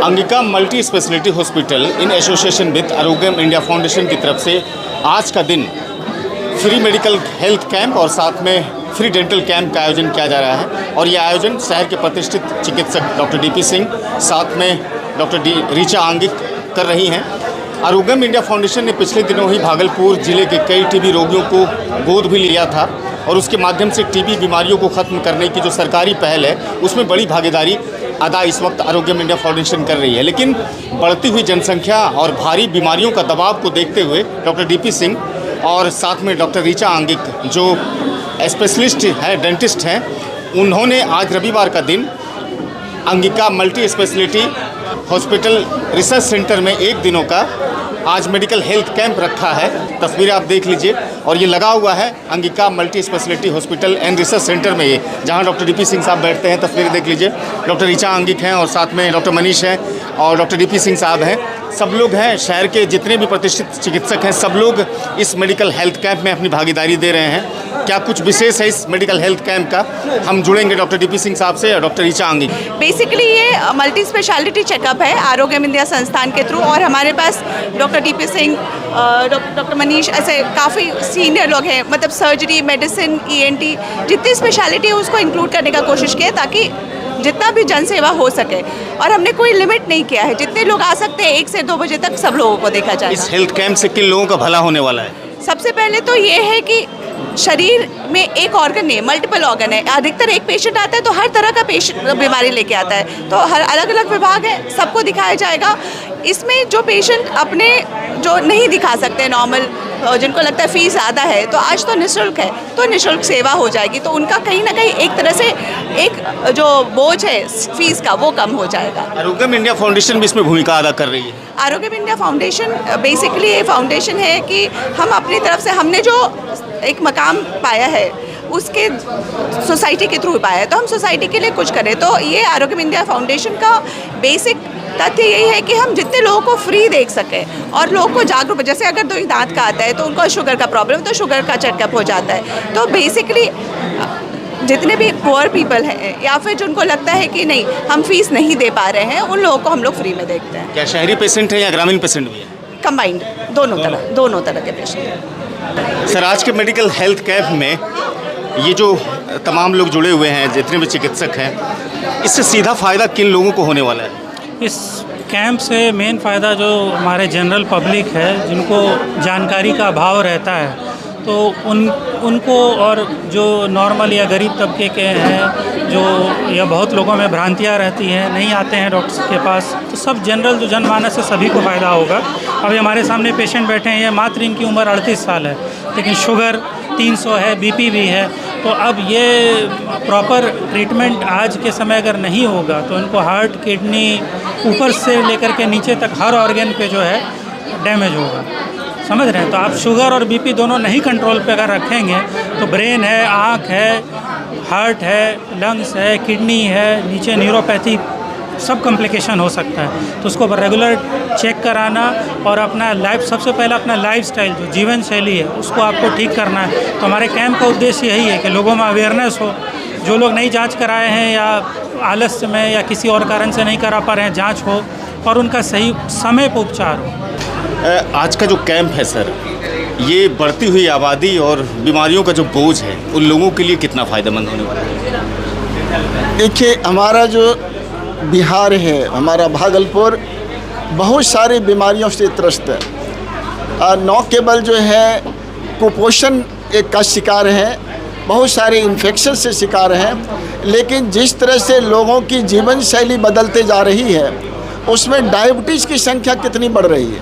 Angika multi speciality hospital in association with Arogyam India foundation की तरफ से आज का दिन फ्री मेडिकल हेल्थ कैंप और साथ में फ्री डेंटल कैंप का आयोजन किया जा रहा है। और ये आयोजन शहर के प्रतिष्ठित चिकित्सक डॉक्टर डीपी सिंह साथ में डॉक्टर रीचा आंगिक कर रही हैं। आरोग्यम इंडिया फाउंडेशन ने पिछले दिनों ही भागलपुर जिले के कई टीबी रोगियों को गोद भी लिया था और उसके माध्यम से टीबी बीमारियों को ख़त्म करने की जो सरकारी पहल है उसमें बड़ी भागीदारी अदा इस वक्त आरोग्यम इंडिया फाउंडेशन कर रही है। लेकिन बढ़ती हुई जनसंख्या और भारी बीमारियों का दबाव को देखते हुए डॉक्टर डीपी सिंह और साथ में डॉक्टर रीचा आंगिक जो स्पेशलिस्ट है, डेंटिस्ट हैं, उन्होंने आज रविवार का दिन Angika multi speciality hospital research centre में एक दिनों का आज मेडिकल हेल्थ कैंप रखा है। तस्वीरें आप देख लीजिए और ये लगा हुआ है Angika multi speciality hospital and research centre में, ये जहाँ डॉक्टर डीपी सिंह साहब बैठते हैं। तस्वीरें देख लीजिए, डॉक्टर रीचा आंगिक हैं और साथ में डॉक्टर मनीष हैं और डॉक्टर डीपी सिंह साहब हैं। सब लोग हैं, शहर के जितने भी प्रतिष्ठित चिकित्सक हैं सब लोग इस मेडिकल हेल्थ कैंप में अपनी भागीदारी दे रहे हैं। क्या कुछ विशेष है इस मेडिकल हेल्थ कैंप का? हम जुड़ेंगे डॉक्टर डीपी सिंह साहब से और डॉक्टर रीचा आंगिक। बेसिकली ये मल्टी स्पेशलिटी चेकअप है आरोग्यम इंडिया संस्थान के थ्रू, और हमारे पास doctor DP Singh, doctor Manish, ऐसे काफ़ी सीनियर लोग हैं। मतलब सर्जरी, मेडिसिन, ENT जितनी स्पेशलिटी है उसको इंक्लूड करने का कोशिश किया ताकि जितना भी जन सेवा हो सके। और हमने कोई लिमिट नहीं किया है, जितने लोग आ सकते हैं 1 से 2 बजे तक सब लोगों को देखा जाए। इस हेल्थ कैंप से किन लोगों का भला होने वाला है? सबसे पहले तो ये है कि शरीर में एक ऑर्गन नहीं, मल्टीपल ऑर्गन है। अधिकतर एक पेशेंट आता है तो हर तरह का पेशेंट बीमारी लेके आता है, तो हर अलग अलग विभाग है, सबको दिखाया जाएगा। इसमें जो पेशेंट अपने जो नहीं दिखा सकते नॉर्मल, जिनको लगता है फीस ज़्यादा है, तो आज तो निःशुल्क है, तो निःशुल्क सेवा हो जाएगी, तो उनका कहीं ना कहीं एक तरह से एक जो बोझ है फीस का वो कम हो जाएगा। आरोग्यम इंडिया फाउंडेशन भी इसमें भूमिका अदा कर रही है। आरोग्यम इंडिया फाउंडेशन बेसिकली ये फाउंडेशन है कि हम अपनी तरफ से हमने जो एक मकाम पाया है उसके सोसाइटी के थ्रू पाया है, तो हम सोसाइटी के लिए कुछ करें। तो ये आरोग्यम इंडिया फाउंडेशन का बेसिक तथ्य यही है कि हम जितने लोगों को फ्री देख सकें और लोगों को जागरूक, जैसे अगर कोई दांत का आता है तो उनको शुगर का प्रॉब्लम तो शुगर का चेकअप हो जाता है। तो बेसिकली जितने भी पुअर पीपल हैं या फिर जिनको लगता है कि नहीं हम फीस नहीं दे पा रहे हैं, उन लोगों को हम लोग फ्री में देखते हैं। क्या शहरी पेशेंट है या ग्रामीण पेशेंट भी है? कंबाइंड, दोनों तरह के पेशेंट हैं। सर, आज के मेडिकल हेल्थ कैंप में ये जो तमाम लोग जुड़े हुए हैं, जितने भी चिकित्सक हैं, इससे सीधा फ़ायदा किन लोगों को होने वाला है? इस कैंप से मेन फ़ायदा जो हमारे जनरल पब्लिक है, जिनको जानकारी का अभाव रहता है, तो उनको, और जो नॉर्मल या गरीब तबके के हैं जो, या बहुत लोगों में भ्रांतियाँ रहती हैं, नहीं आते हैं डॉक्टर्स के पास, तो सब जनरल जो जनमानस है सभी को फ़ायदा होगा। अभी हमारे सामने पेशेंट बैठे हैं, ये मात्र इनकी उम्र 38 साल है, लेकिन शुगर 300 है, BP भी है। तो अब ये प्रॉपर ट्रीटमेंट आज के समय अगर नहीं होगा तो इनको हार्ट, किडनी, ऊपर से लेकर के नीचे तक हर ऑर्गन पे जो है डैमेज होगा, समझ रहे हैं? तो आप शुगर और BP दोनों नहीं कंट्रोल पे अगर रखेंगे तो ब्रेन है, आँख है, हार्ट है, लंग्स है, किडनी है, नीचे न्यूरोपैथी, सब कॉम्प्लिकेशन हो सकता है। तो उसको रेगुलर चेक कराना और अपना लाइफ, सबसे पहले अपना लाइफस्टाइल जो जीवन शैली है उसको आपको ठीक करना है। तो हमारे कैंप का उद्देश्य यही है कि लोगों में अवेयरनेस हो। जो लोग नहीं जांच कराए हैं या आलस्य में या किसी और कारण से नहीं करा पा रहे हैं, जांच हो और उनका सही समय पर उपचार हो। आज का जो कैंप है सर, ये बढ़ती हुई आबादी और बीमारियों का जो बोझ है उन लोगों के लिए कितना फ़ायदेमंद होने वाला है? देखिए, हमारा जो बिहार है, हमारा भागलपुर बहुत सारी बीमारियों से त्रस्त है। न केवल जो है कुपोषण एक का शिकार है, बहुत सारे इन्फेक्शन से शिकार हैं, लेकिन जिस तरह से लोगों की जीवन शैली बदलते जा रही है उसमें डायबिटीज़ की संख्या कितनी बढ़ रही है,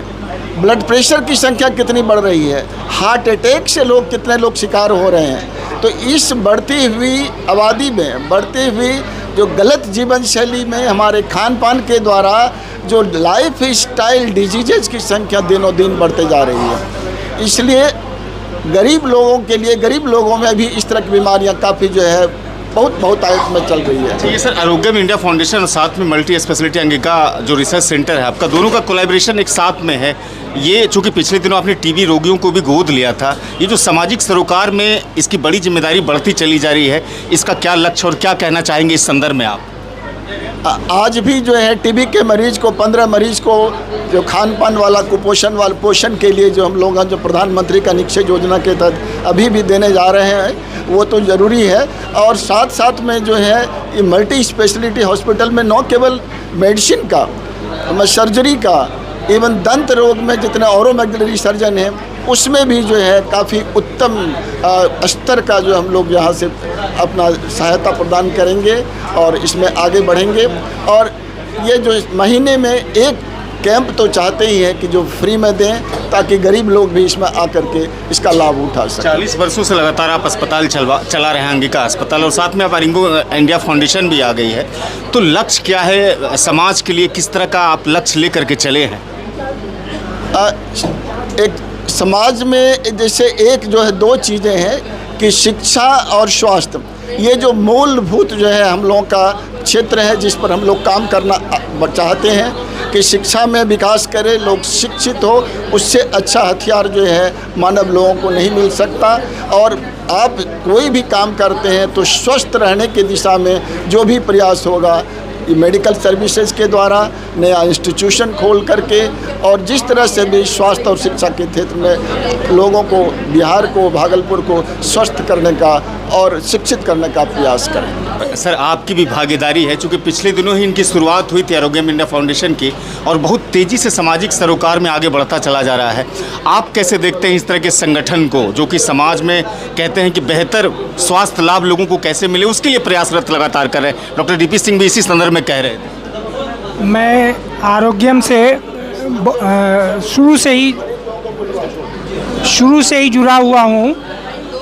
ब्लड प्रेशर की संख्या कितनी बढ़ रही है, हार्ट अटैक से कितने लोग शिकार हो रहे हैं। तो इस बढ़ती हुई आबादी में, बढ़ती हुई जो गलत जीवन शैली में हमारे खान पान के द्वारा जो लाइफ स्टाइल डिजीजेज की संख्या दिनों दिन बढ़ते जा रही है, इसलिए गरीब लोगों के लिए, गरीब लोगों में भी इस तरह की बीमारियां काफ़ी जो है बहुत आयत में चल रही है। ये सर, आरोग्यम इंडिया फाउंडेशन और साथ में मल्टी स्पेशलिटी अंगिका जो रिसर्च सेंटर है आपका, दोनों का कोलैबोरेशन एक साथ में है। ये चूँकि पिछले दिनों आपने टीबी रोगियों को भी गोद लिया था, ये जो सामाजिक सरोकार में इसकी बड़ी जिम्मेदारी बढ़ती चली जा रही है, इसका क्या लक्ष्य और क्या कहना चाहेंगे इस संदर्भ में आप? आज भी जो है टीबी के मरीज को 15 मरीज को जो खान पान वाला कुपोषण वाला पोषण के लिए जो हम लोग जो प्रधानमंत्री का निक्षय योजना के तहत अभी भी देने जा रहे हैं वो तो ज़रूरी है। और साथ साथ में जो है ये मल्टी स्पेशलिटी हॉस्पिटल में न केवल मेडिसिन का, सर्जरी का, इवन दंत रोग में जितने ऑरोमैग्जिलरी सर्जन हैं उसमें भी जो है काफ़ी उत्तम स्तर का जो हम लोग यहाँ से अपना सहायता प्रदान करेंगे और इसमें आगे बढ़ेंगे। और ये जो महीने में एक कैंप तो चाहते ही हैं कि जो फ्री में दें ताकि गरीब लोग भी इसमें आकर के इसका लाभ उठा सकें। 40 वर्षों से लगातार आप अस्पताल चला रहे हैं, अंगिका अस्पताल, और साथ में आप अरिंगो इंडिया फाउंडेशन भी आ गई है। तो लक्ष्य क्या है समाज के लिए, किस तरह का आप लक्ष्य लेकर के चले हैं? एक समाज में जैसे एक जो है दो चीज़ें हैं कि शिक्षा और स्वास्थ्य, ये जो मूलभूत जो है हम लोगों का क्षेत्र है जिस पर हम लोग काम करना चाहते हैं कि शिक्षा में विकास करें, लोग शिक्षित हो, उससे अच्छा हथियार जो है मानव लोगों को नहीं मिल सकता। और आप कोई भी काम करते हैं तो स्वस्थ रहने की दिशा में जो भी प्रयास होगा मेडिकल सर्विसेज के द्वारा, नया इंस्टीट्यूशन खोल करके, और जिस तरह से भी स्वास्थ्य और शिक्षा के क्षेत्र में लोगों को, बिहार को, भागलपुर को स्वस्थ करने का और शिक्षित करने का प्रयास करें। सर, आपकी भी भागीदारी है, चूँकि पिछले दिनों ही इनकी शुरुआत हुई थी आरोग्यम इंडिया फाउंडेशन की, और बहुत तेज़ी से सामाजिक सरोकार में आगे बढ़ता चला जा रहा है। आप कैसे देखते हैं इस तरह के संगठन को जो कि समाज में कहते हैं कि बेहतर स्वास्थ्य लाभ लोगों को कैसे मिले, उसके लिए प्रयासरत लगातार कर रहे हैं? डॉक्टर डीपी सिंह भी इसी संदर्भ में कह रहे थे। मैं आरोग्यम से शुरू से ही जुड़ा हुआ हूँ,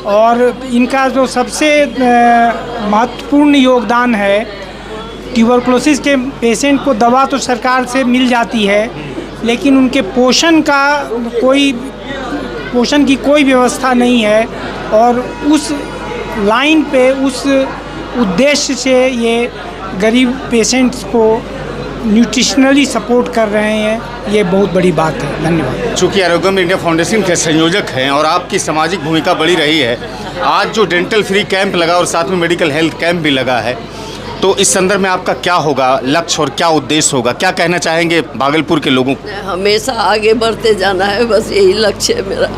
और इनका जो सबसे महत्वपूर्ण योगदान है, ट्यूबरकुलोसिस के पेशेंट को दवा तो सरकार से मिल जाती है, लेकिन उनके पोषण की कोई व्यवस्था नहीं है। और उस लाइन पे, उस उद्देश्य से ये गरीब पेशेंट्स को न्यूट्रिशनली सपोर्ट कर रहे हैं, ये बहुत बड़ी बात है। धन्यवाद। चूँकि आरोग्यम इंडिया फाउंडेशन के संयोजक हैं और आपकी सामाजिक भूमिका बड़ी रही है, आज जो डेंटल फ्री कैंप लगा और साथ में मेडिकल हेल्थ कैंप भी लगा है, तो इस संदर्भ में आपका क्या होगा लक्ष्य और क्या उद्देश्य होगा? क्या कहना चाहेंगे भागलपुर के लोगों को? हमेशा आगे बढ़ते जाना है, बस यही लक्ष्य है मेरा।